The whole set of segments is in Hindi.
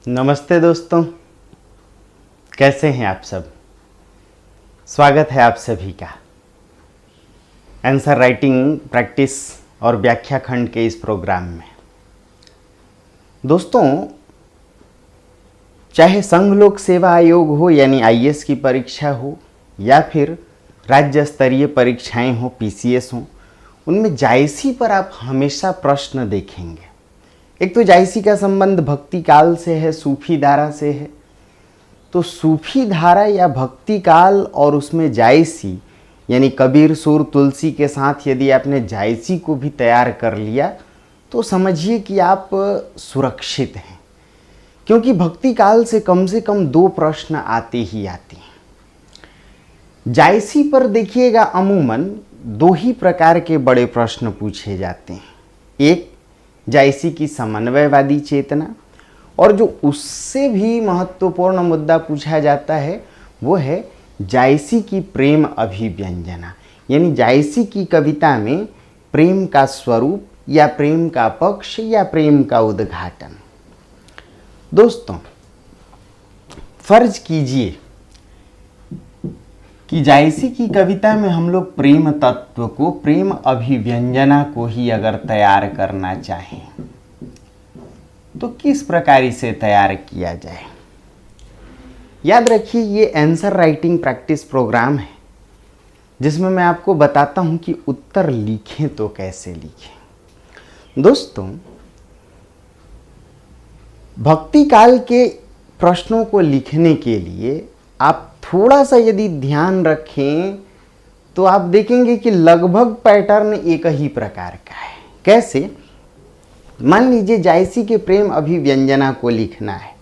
नमस्ते दोस्तों, कैसे हैं आप सब। स्वागत है आप सभी का आंसर राइटिंग प्रैक्टिस और व्याख्या खंड के इस प्रोग्राम में। दोस्तों, चाहे संघ लोक सेवा आयोग हो यानी आईएएस की परीक्षा हो या फिर राज्य स्तरीय परीक्षाएं हो, पीसीएस हो, उनमें जायसी पर आप हमेशा प्रश्न देखेंगे। एक तो जायसी का संबंध भक्ति काल से है, सूफी धारा से है। तो सूफी धारा या भक्ति काल और उसमें जायसी यानी कबीर, सूर, तुलसी के साथ यदि आपने जायसी को भी तैयार कर लिया तो समझिए कि आप सुरक्षित हैं, क्योंकि भक्ति काल से कम 2 प्रश्न आते ही आते हैं। जायसी पर देखिएगा अमूमन 2 ही प्रकार के बड़े प्रश्न पूछे जाते हैं। एक जायसी की समन्वयवादी चेतना, और जो उससे भी महत्वपूर्ण मुद्दा पूछा जाता है वो है जायसी की प्रेम अभिव्यंजना, यानी जायसी की कविता में प्रेम का स्वरूप या प्रेम का पक्ष या प्रेम का उद्घाटन। दोस्तों, फर्ज कीजिए कि जायसी की कविता में हम लोग प्रेम तत्व को, प्रेम अभिव्यंजना को ही अगर तैयार करना चाहें तो किस प्रकार इसे तैयार किया जाए। याद रखिए, ये आंसर राइटिंग प्रैक्टिस प्रोग्राम है जिसमें मैं आपको बताता हूं कि उत्तर लिखें तो कैसे लिखें। दोस्तों, भक्ति काल के प्रश्नों को लिखने के लिए आप थोड़ा सा यदि ध्यान रखें तो आप देखेंगे कि लगभग पैटर्न एक ही प्रकार का है। कैसे? मान लीजिए जायसी के प्रेम अभिव्यंजना को लिखना है,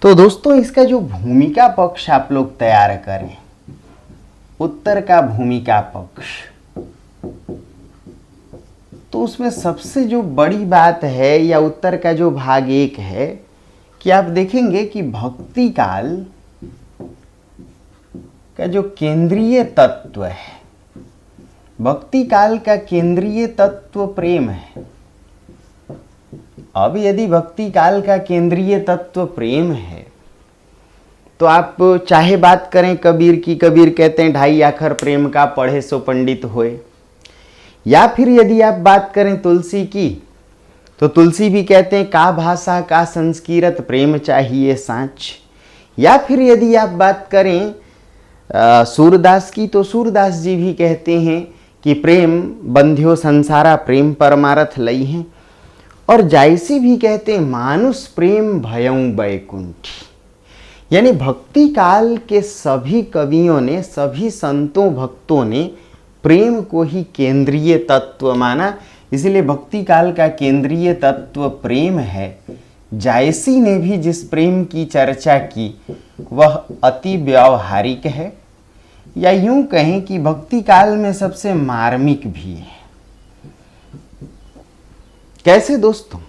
तो दोस्तों इसका जो भूमिका पक्ष आप लोग तैयार करें, उत्तर का भूमिका पक्ष, तो उसमें सबसे जो बड़ी बात है या उत्तर का जो भाग 1 है कि आप देखेंगे कि भक्ति काल का जो केंद्रीय तत्व है, भक्ति काल का केंद्रीय तत्व प्रेम है। अब यदि भक्ति काल का केंद्रीय तत्व प्रेम है तो आप चाहे बात करें कबीर की, कबीर कहते हैं 2.5 आखर प्रेम का पढ़े सो पंडित होए, या फिर यदि आप बात करें तुलसी की तो तुलसी भी कहते हैं का भाषा का संस्कीरत प्रेम चाहिए सांच, या फिर यदि आप बात करें सूरदास की तो सूरदास जी भी कहते हैं कि प्रेम बंध्यो संसारा प्रेम परमारथ लई हैं, और जायसी भी कहते हैं मानुष प्रेम भयं बैकुंठी। यानी भक्ति काल के सभी कवियों ने, सभी संतों भक्तों ने प्रेम को ही केंद्रीय तत्व माना, इसलिए भक्ति काल का केंद्रीय तत्व प्रेम है। जायसी ने भी जिस प्रेम की चर्चा की वह अति व्यावहारिक है, या यूं कहें कि भक्ति काल में सबसे मार्मिक भी है। कैसे दोस्तों?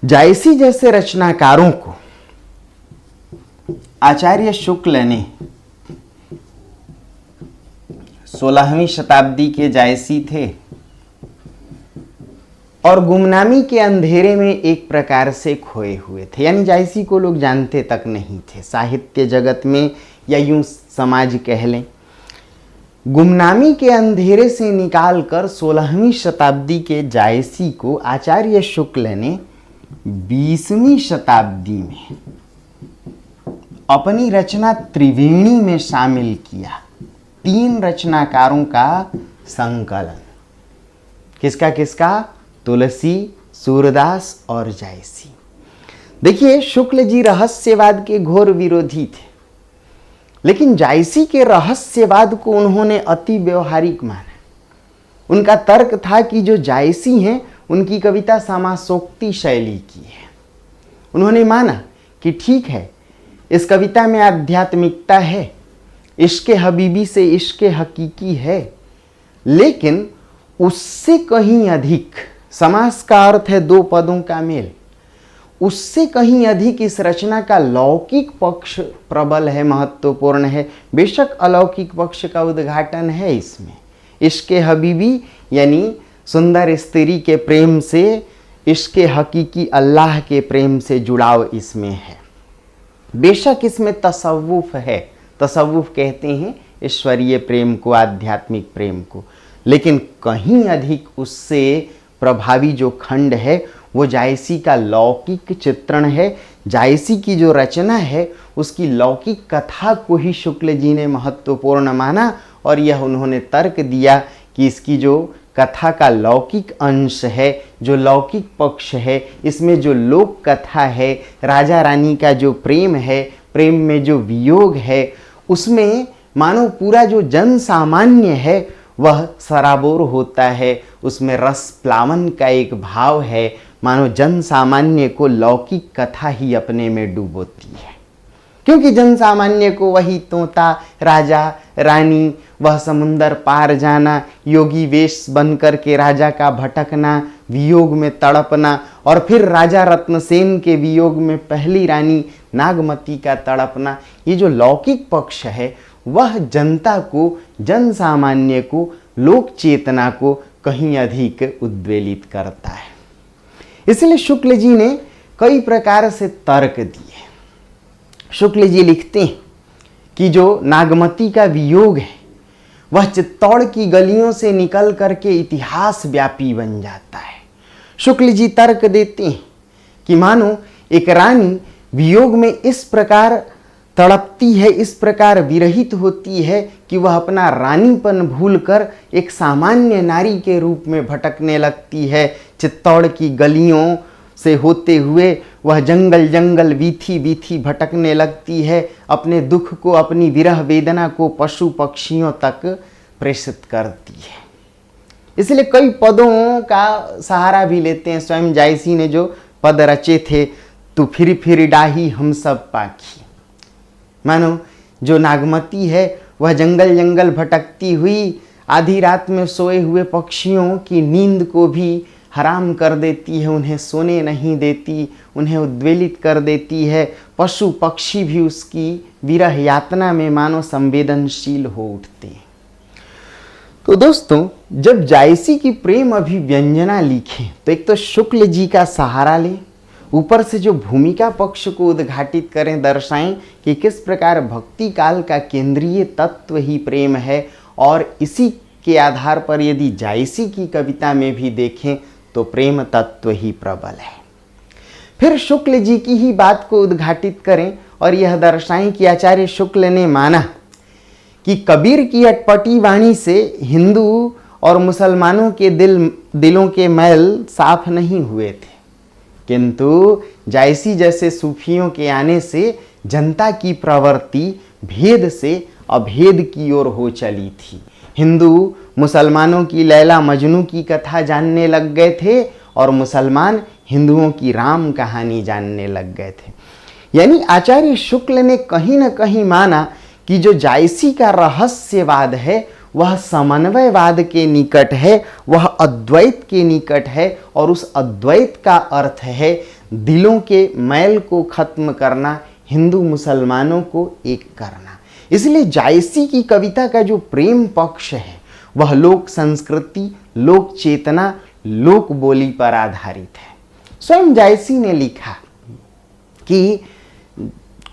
जायसी जैसे रचनाकारों को आचार्य शुक्ल ने 16वीं शताब्दी के जायसी थे और गुमनामी के अंधेरे में एक प्रकार से खोए हुए थे, यानी जायसी को लोग जानते तक नहीं थे साहित्य जगत में, या यूं समाज कह लें। गुमनामी के अंधेरे से निकालकर 16वीं शताब्दी के जायसी को आचार्य शुक्ल ने 20वीं शताब्दी में अपनी रचना त्रिवेणी में शामिल किया। 3 रचनाकारों का संकलन। किसका किसका? तुलसी, सूरदास और जायसी। देखिए, शुक्ल जी रहस्यवाद के घोर विरोधी थे, लेकिन जायसी के रहस्यवाद को उन्होंने अति व्यवहारिक माना। उनका तर्क था कि जो जायसी हैं उनकी कविता समासोक्ति शैली की है। उन्होंने माना कि ठीक है, इस कविता में आध्यात्मिकता है, इश्क़े हबीबी से इश्क़े हकीकी है, लेकिन उससे कहीं अधिक, समास का अर्थ है 2 पदों का मेल, उससे कहीं अधिक इस रचना का लौकिक पक्ष प्रबल है, महत्वपूर्ण है। बेशक अलौकिक पक्ष का उद्घाटन है इसमें। इश्क़े हबीबी यानी सुंदर स्त्री के प्रेम से इश्क हकीकी अल्लाह के प्रेम से जुड़ाव इसमें है। बेशक इसमें तसव्वुफ है, तसव्वुफ कहते हैं ईश्वरीय प्रेम को, आध्यात्मिक प्रेम को, लेकिन कहीं अधिक उससे प्रभावी जो खंड है वो जायसी का लौकिक चित्रण है। जायसी की जो रचना है उसकी लौकिक कथा को ही शुक्ल जी ने महत्वपूर्ण माना और यह उन्होंने तर्क दिया कि इसकी जो कथा का लौकिक अंश है, जो लौकिक पक्ष है, इसमें जो लोक कथा है, राजा रानी का जो प्रेम है, प्रेम में जो वियोग है, उसमें मानो पूरा जो जन सामान्य है वह सराबोर होता है। उसमें रस प्लावन का एक भाव है, मानो जन सामान्य को लौकिक कथा ही अपने में डुबोती है, क्योंकि जन सामान्य को वही तोता, राजा रानी, वह समुंदर पार जाना, योगी वेश बनकर के राजा का भटकना, वियोग में तड़पना, और फिर राजा रत्नसेन के वियोग में पहली रानी नागमती का तड़पना, ये जो लौकिक पक्ष है वह जनता को, जन सामान्य को, लोक चेतना को कहीं अधिक उद्वेलित करता है। इसलिए शुक्ल जी ने कई प्रकार से तर्क दिए। शुक्ल जी लिखते हैं कि जो नागमती का वियोग है वह चित्तौड़ की गलियों से निकल करके इतिहास व्यापी बन जाता है। शुक्ल जी तर्क देते हैं कि मानो एक रानी वियोग में इस प्रकार तड़पती है, इस प्रकार विरहित होती है कि वह अपना रानीपन भूलकर एक सामान्य नारी के रूप में भटकने लगती है। चित्तौड़ की गलियों से होते हुए वह जंगल जंगल, वीथी वीथी भटकने लगती है, अपने दुख को, अपनी विरह वेदना को पशु पक्षियों तक प्रेषित करती है। इसलिए कई पदों का सहारा भी लेते हैं। स्वयं जायसी ने जो पद रचे थे, तू फिर डाही हम सब पाखी, मानो जो नागमती है वह जंगल जंगल भटकती हुई आधी रात में सोए हुए पक्षियों की नींद को भी हराम कर देती है, उन्हें सोने नहीं देती, उन्हें उद्वेलित कर देती है। पशु पक्षी भी उसकी विरह यातना में मानो संवेदनशील हो उठते हैं। तो दोस्तों, जब जायसी की प्रेम अभिव्यंजना लिखें तो एक तो शुक्ल जी का सहारा लें, ऊपर से जो भूमिका पक्ष को उद्घाटित करें, दर्शाएं कि किस प्रकार भक्ति काल का केंद्रीय तत्व ही प्रेम है, और इसी के आधार पर यदि जायसी की कविता में भी देखें तो प्रेम तत्व ही प्रबल है। फिर शुक्ल जी की ही बात को उद्घाटित करें और यह दर्शाएं कि आचार्य शुक्ल ने माना कि कबीर की अटपटी वाणी से हिंदू और मुसलमानों के दिलों के मैल साफ नहीं हुए थे, किंतु जायसी जैसे सूफियों के आने से जनता की प्रवृत्ति भेद से अभेद की ओर हो चली थी। हिंदू मुसलमानों की लैला मजनू की कथा जानने लग गए थे और मुसलमान हिंदुओं की राम कहानी जानने लग गए थे। यानी आचार्य शुक्ल ने कहीं न कहीं माना कि जो जायसी का रहस्यवाद है वह समन्वयवाद के निकट है, वह अद्वैत के निकट है, और उस अद्वैत का अर्थ है दिलों के मैल को खत्म करना, हिंदू मुसलमानों को एक करना। इसलिए जायसी की कविता का जो प्रेम पक्ष है वह लोक संस्कृति, लोक चेतना, लोक बोली पर आधारित है। स्वयं जायसी ने लिखा कि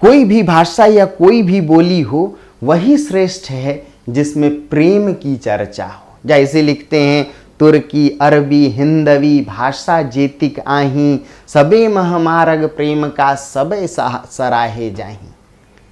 कोई भी भाषा या कोई भी बोली हो वही श्रेष्ठ है जिसमें प्रेम की चर्चा हो। जैसे लिखते हैं, तुर्की, अरबी, हिंदवी भाषा जेतिक आही, सबे महमार्ग प्रेम का सबे सराहे जाही।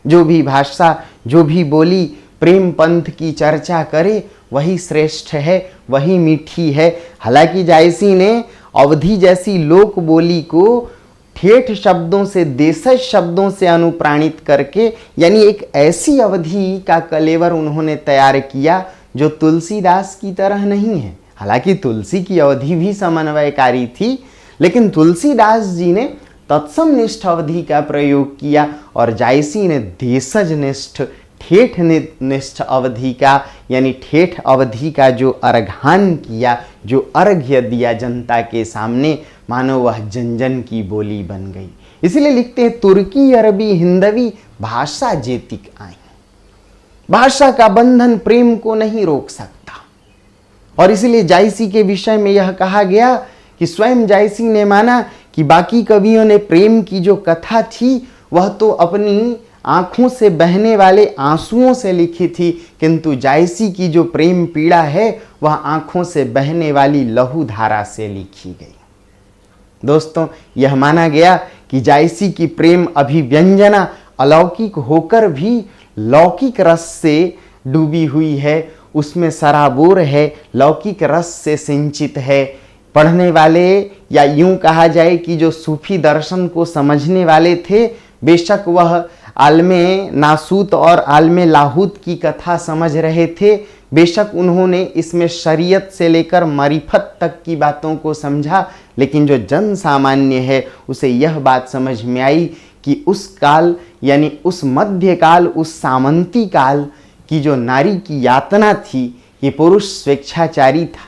जो भी भाषा, जो भी बोली प्रेम पंथ की चर्चा करे वही श्रेष्ठ है, वही मीठी है। हालांकि जायसी ने अवधि जैसी लोक बोली को ठेठ शब्दों से, देशज शब्दों से अनुप्राणित करके, यानी एक ऐसी अवधि का कलेवर उन्होंने तैयार किया जो तुलसीदास की तरह नहीं है। हालांकि तुलसी की अवधि भी समन्वयकारी थी, लेकिन तुलसीदास जी ने तत्समनिष्ठ अवधि का प्रयोग किया और जायसी ने देशज निष्ठ, ठेठ निष्ठ अवधि का, यानी ठेठ अवधि का जो अर्घान किया, जो अर्घ्य दिया जनता के सामने, मानो वह जन जन की बोली बन गई। इसलिए लिखते हैं, तुर्की, अरबी, हिंदवी भाषा जेतिक आई। भाषा का बंधन प्रेम को नहीं रोक सकता, और इसलिए जायसी के विषय में यह कहा गया कि स्वयं जायसी ने माना कि बाकी कवियों ने प्रेम की जो कथा थी वह तो अपनी आंखों से बहने वाले आंसुओं से लिखी थी, किंतु जायसी की जो प्रेम पीड़ा है वह आंखों से बहने वाली लहू धारा से लिखी गई। दोस्तों, यह माना गया कि जायसी की प्रेम अभिव्यंजना अलौकिक होकर भी लौकिक रस से डूबी हुई है, उसमें सराबोर है, लौकिक रस से सिंचित है। पढ़ने वाले या यूं कहा जाए कि जो सूफी दर्शन को समझने वाले थे, बेशक वह आलमे नासूत और आलमे लाहूत की कथा समझ रहे थे, बेशक उन्होंने इसमें शरीयत से लेकर मारिफत तक की बातों को समझा, लेकिन जो जन सामान्य है उसे यह बात समझ में आई कि उस काल यानी उस मध्यकाल, उस सामंती काल की जो नारी की यातना थी, ये पुरुष स्वेच्छाचारी था।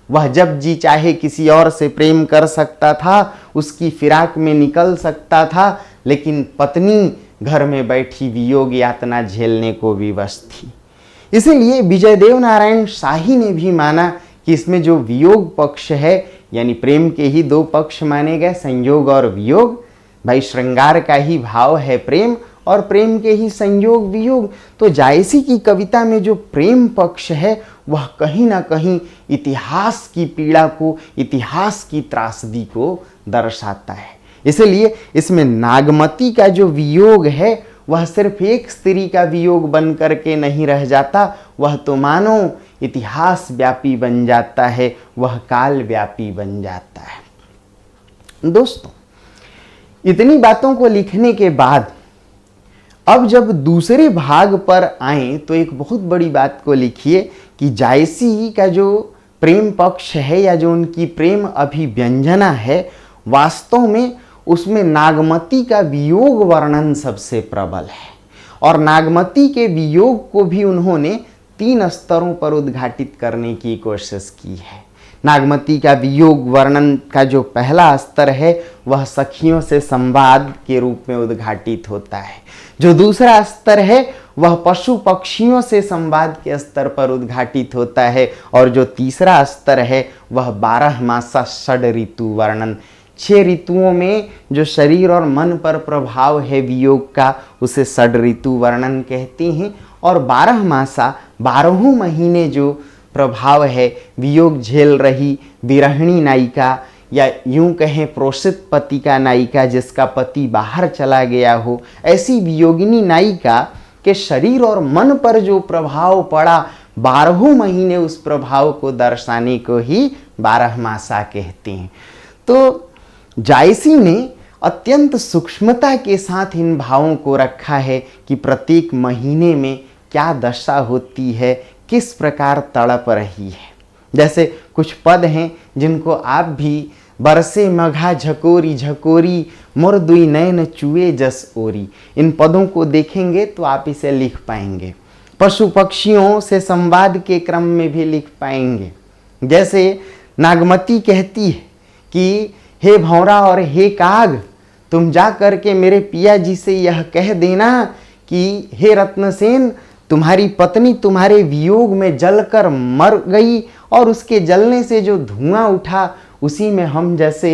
वह जब जी चाहे किसी और से प्रेम कर सकता था, उसकी फिराक में निकल सकता था, लेकिन पत्नी घर में बैठी वियोग यातना झेलने को विवश थी। इसीलिए विजयदेव नारायण शाही ने भी माना कि इसमें जो वियोग पक्ष है, यानी प्रेम के ही दो पक्ष माने गए, संयोग और वियोग। भाई श्रृंगार का ही भाव है प्रेम और प्रेम के ही संयोग वियोग। तो जायसी की कविता में जो प्रेम पक्ष है वह कहीं ना कहीं इतिहास की पीड़ा को, इतिहास की त्रासदी को दर्शाता है। इसलिए इसमें नागमती का जो वियोग है वह सिर्फ एक स्त्री का वियोग बन करके नहीं रह जाता, वह तो मानो इतिहास व्यापी बन जाता है, वह काल व्यापी बन जाता है। दोस्तों, इतनी बातों को लिखने के बाद अब जब दूसरे भाग पर आए तो एक बहुत बड़ी बात को लिखिए कि जायसी का जो प्रेम पक्ष है या जो उनकी प्रेम अभिव्यंजना है, वास्तव में उसमें नागमती का वियोग वर्णन सबसे प्रबल है। और नागमती के वियोग को भी उन्होंने 3 स्तरों पर उद्घाटित करने की कोशिश की है। नागमती का वियोग वर्णन का जो पहला स्तर है वह सखियों से संवाद के रूप में उद्घाटित होता है। जो दूसरा स्तर है वह पशु पक्षियों से संवाद के स्तर पर उद्घाटित होता है। और जो तीसरा स्तर है वह 12 मासा षड ऋतु वर्णन, 6 ऋतुओं में जो शरीर और मन पर प्रभाव है वियोग का, उसे षड ऋतु वर्णन कहते हैं। और 12 मासा 12 महीने जो प्रभाव है वियोग झेल रही विरहिणी नायिका, या यूं कहें प्रोषित पति का नायिका जिसका पति बाहर चला गया हो, ऐसी वियोगिनी नायिका के शरीर और मन पर जो प्रभाव पड़ा, 12 महीने उस प्रभाव को दर्शाने को ही 12 मासा कहते हैं। तो जायसी ने अत्यंत सूक्ष्मता के साथ इन भावों को रखा है कि प्रत्येक महीने में क्या दशा होती है, किस प्रकार तड़प रही है। जैसे कुछ पद हैं जिनको आप भी बरसे मघा झकोरी झकोरी मोर दुई नयन चुए जस ओरी, इन पदों को देखेंगे तो आप इसे लिख पाएंगे। पशु पक्षियों से संवाद के क्रम में भी लिख पाएंगे। जैसे नागमती कहती है कि हे भौरा और हे काग, तुम जा करके मेरे पिया जी से यह कह देना कि हे रत्नसेन, तुम्हारी पत्नी तुम्हारे वियोग में जलकर मर गई और उसके जलने से जो धुआं उठा उसी में हम जैसे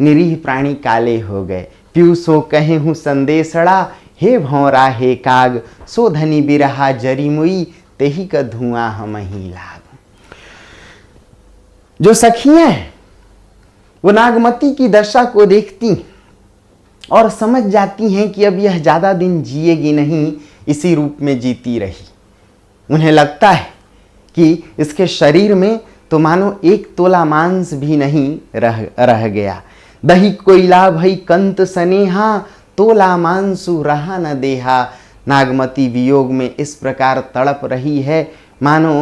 निरीह प्राणी काले हो गए। प्यू सो कहे हूँ संदेशड़ा, हे भौरा हे काग, सो धनी बिरहा जरी मुई, तेही का धुआं हम ही लाग। जो सखियां हैं वो नागमती की दशा को देखती और समझ जाती हैं कि अब यह ज़्यादा दिन जिएगी नहीं, इसी रूप में जीती रही। उन्हें लगता है कि इसके शरीर में तो मानो 1 तोला मांस भी नहीं रह गया। दही कोयला भई कंत सनेहा, तोला मांसु रहा न देहा। नागमती वियोग में इस प्रकार तड़प रही है मानो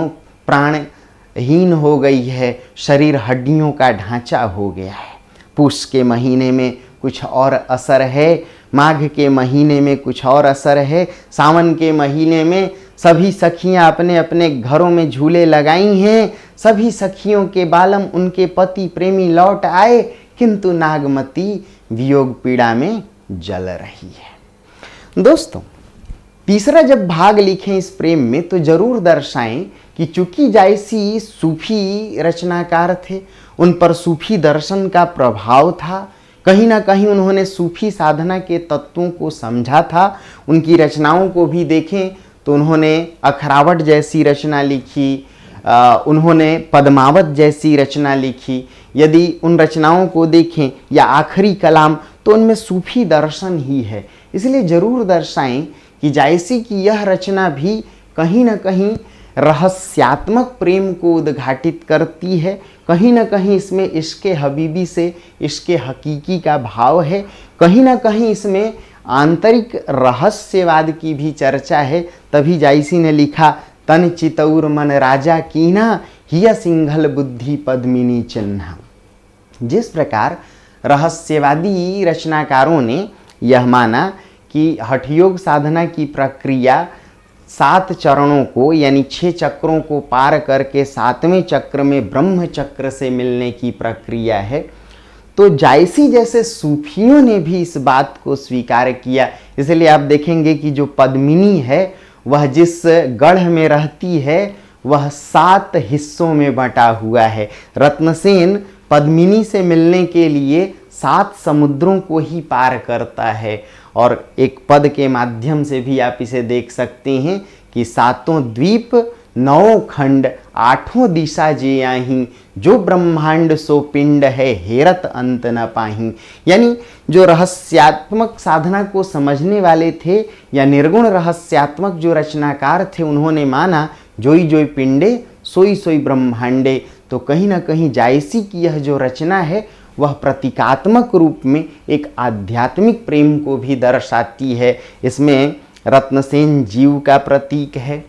प्राणहीन हो गई है, शरीर हड्डियों का ढांचा हो गया है। पुष के महीने में कुछ और असर है, माघ के महीने में कुछ और असर है, सावन के महीने में सभी सखियां अपने अपने घरों में झूले लगाई हैं, सभी सखियों के बालम उनके पति प्रेमी लौट आए, किंतु नागमती वियोग पीड़ा में जल रही है। दोस्तों, तीसरा जब भाग लिखें इस प्रेम में तो जरूर दर्शाएं कि चूंकि जायसी सूफी रचनाकार थे उन पर सूफी दर्शन का प्रभाव था। कहीं ना कहीं उन्होंने सूफी साधना के तत्वों को समझा था। उनकी रचनाओं को भी देखें तो उन्होंने अखरावट जैसी रचना लिखी, उन्होंने पद्मावत जैसी रचना लिखी। यदि उन रचनाओं को देखें या आखिरी कलाम, तो उनमें सूफी दर्शन ही है। इसलिए ज़रूर दर्शाएं कि जायसी की यह रचना भी कहीं ना कहीं रहस्यात्मक प्रेम को उद्घाटित करती है। कहीं ना कहीं इसमें इश्क़े हबीबी से इश्क़े हकीकी का भाव है। कहीं ना कहीं इसमें आंतरिक रहस्यवाद की भी चर्चा है। तभी जायसी ने लिखा, तन चितौर मन राजा कीना, हिया सिंघल बुद्धि पद्मिनी चिन्हा। जिस प्रकार रहस्यवादी रचनाकारों ने यह माना कि हठयोग साधना की प्रक्रिया 7 चरणों को यानी 6 चक्रों को पार करके 7वें चक्र में ब्रह्म चक्र से मिलने की प्रक्रिया है, तो जायसी जैसे सूफियों ने भी इस बात को स्वीकार किया। इसलिए आप देखेंगे कि जो पद्मिनी है वह जिस गढ़ में रहती है वह 7 हिस्सों में बंटा हुआ है। रत्नसेन पद्मिनी से मिलने के लिए 7 समुद्रों को ही पार करता है। और एक पद के माध्यम से भी आप इसे देख सकते हैं कि 7 द्वीप 9 खंड 8 दिशा जे आहीं, जो ब्रह्मांड सो पिंड है हेरत अंत न पाहीं। यानी जो रहस्यात्मक साधना को समझने वाले थे या निर्गुण रहस्यात्मक जो रचनाकार थे, उन्होंने माना जोई जोई पिंडे सोई सोई ब्रह्मांडे। तो कहीं ना कहीं जायसी की यह जो रचना है वह प्रतीकात्मक रूप में एक आध्यात्मिक प्रेम को भी दर्शाती है। इसमें रत्नसेन जीव का प्रतीक है।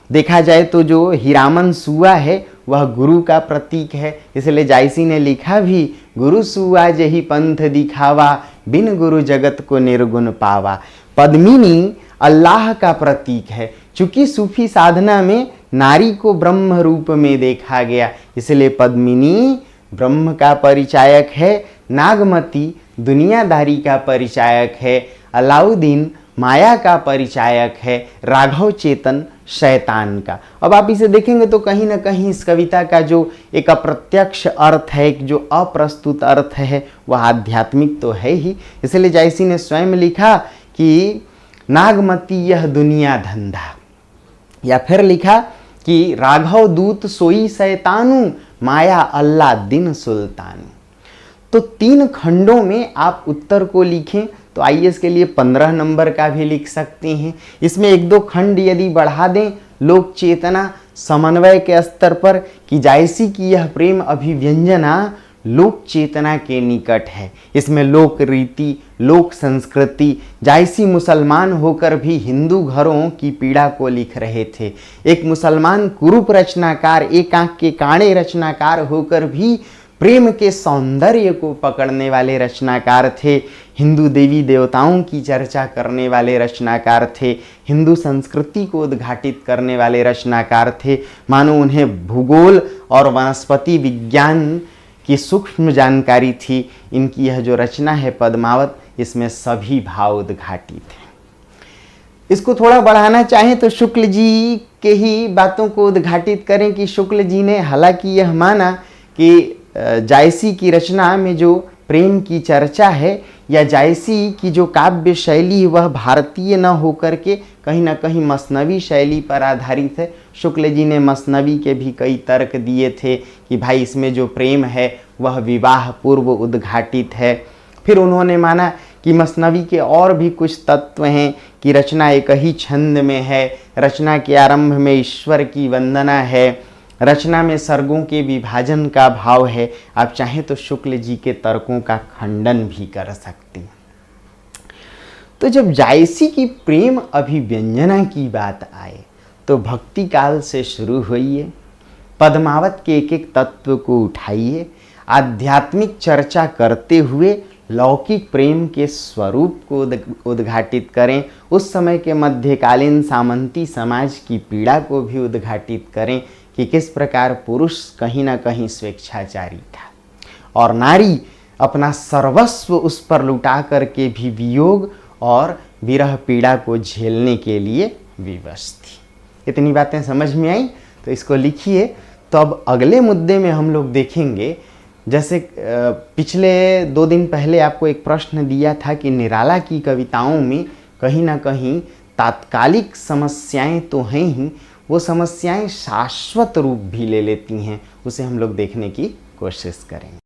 देखा जाए तो जो हीरामन सुआ है वह गुरु का प्रतीक है। इसलिए जायसी ने लिखा भी, गुरु सुआ जही पंथ दिखावा, बिन गुरु जगत को निर्गुण पावा। पद्मिनी अल्लाह का प्रतीक है। चूंकि सूफी साधना में नारी को ब्रह्म रूप में देखा गया, इसलिए पद्मिनी ब्रह्म का परिचायक है, नागमती दुनियादारी का परिचायक है, अलाउद्दीन माया का परिचायक है, राघव चेतन शैतान का। अब आप इसे देखेंगे तो कहीं ना कहीं इस कविता का जो एक अप्रत्यक्ष अर्थ है, एक जो अप्रस्तुत अर्थ है, वह आध्यात्मिक तो है ही। इसलिए जायसी ने स्वयं लिखा कि नागमती यह दुनिया धंधा, या फिर लिखा कि राघव दूत सोई शैतानू, माया अल्लाह दिन सुल्तान। तो 3 खंडों में आप उत्तर को लिखें तो आईएएस के लिए 15 नंबर का भी लिख सकते हैं। इसमें 1-2 खंड यदि बढ़ा दें लोक चेतना समन्वय के स्तर पर, कि जायसी की यह प्रेम अभिव्यंजना लोक चेतना के निकट है। इसमें लोक रीति, लोक संस्कृति, जायसी मुसलमान होकर भी हिंदू घरों की पीड़ा को लिख रहे थे। एक मुसलमान कुरूप रचनाकार, एक आंख के काणे रचनाकार होकर भी प्रेम के सौंदर्य को पकड़ने वाले रचनाकार थे। हिंदू देवी देवताओं की चर्चा करने वाले रचनाकार थे। हिंदू संस्कृति को उद्घाटित करने वाले रचनाकार थे। मानो उन्हें भूगोल और वनस्पति विज्ञान की सूक्ष्म जानकारी थी। इनकी यह जो रचना है पद्मावत, इसमें सभी भाव उद्घाटित हैं। इसको थोड़ा बढ़ाना चाहें तो शुक्ल जी के ही बातों को उद्घाटित करें कि शुक्ल जी ने हालांकि यह माना कि जायसी की रचना में जो प्रेम की चर्चा है या जायसी की जो काव्य शैली वह भारतीय न होकर के कहीं ना कहीं मसनवी शैली पर आधारित है। शुक्ल जी ने मसनवी के भी कई तर्क दिए थे कि भाई इसमें जो प्रेम है वह विवाह पूर्व उद्घाटित है। फिर उन्होंने माना कि मसनवी के और भी कुछ तत्व हैं कि रचना एक ही छंद में है, रचना के आरंभ में ईश्वर की वंदना है, रचना में सर्गों के विभाजन का भाव है। आप चाहें तो शुक्ल जी के तर्कों का खंडन भी कर सकते हैं। तो जब जायसी की प्रेम अभिव्यंजना की बात आए तो भक्ति काल से शुरू होइए, पद्मावत के एक एक तत्व को उठाइए, आध्यात्मिक चर्चा करते हुए लौकिक प्रेम के स्वरूप को उद्घाटित करें। उस समय के मध्यकालीन सामंती समाज की पीड़ा को भी उद्घाटित करें कि किस प्रकार पुरुष कहीं ना कहीं स्वेच्छाचारी था और नारी अपना सर्वस्व उस पर लुटा करके भी वियोग और विरह पीड़ा को झेलने के लिए विवश थी। इतनी बातें समझ में आई तो इसको लिखिए। तो अब अगले मुद्दे में हम लोग देखेंगे जैसे पिछले 2 दिन पहले आपको एक प्रश्न दिया था कि निराला की कविताओं में कहीं ना कहीं तात्कालिक समस्याएं तो हैं ही, वो समस्याएं शाश्वत रूप भी ले लेती हैं। उसे हम लोग देखने की कोशिश करेंगे।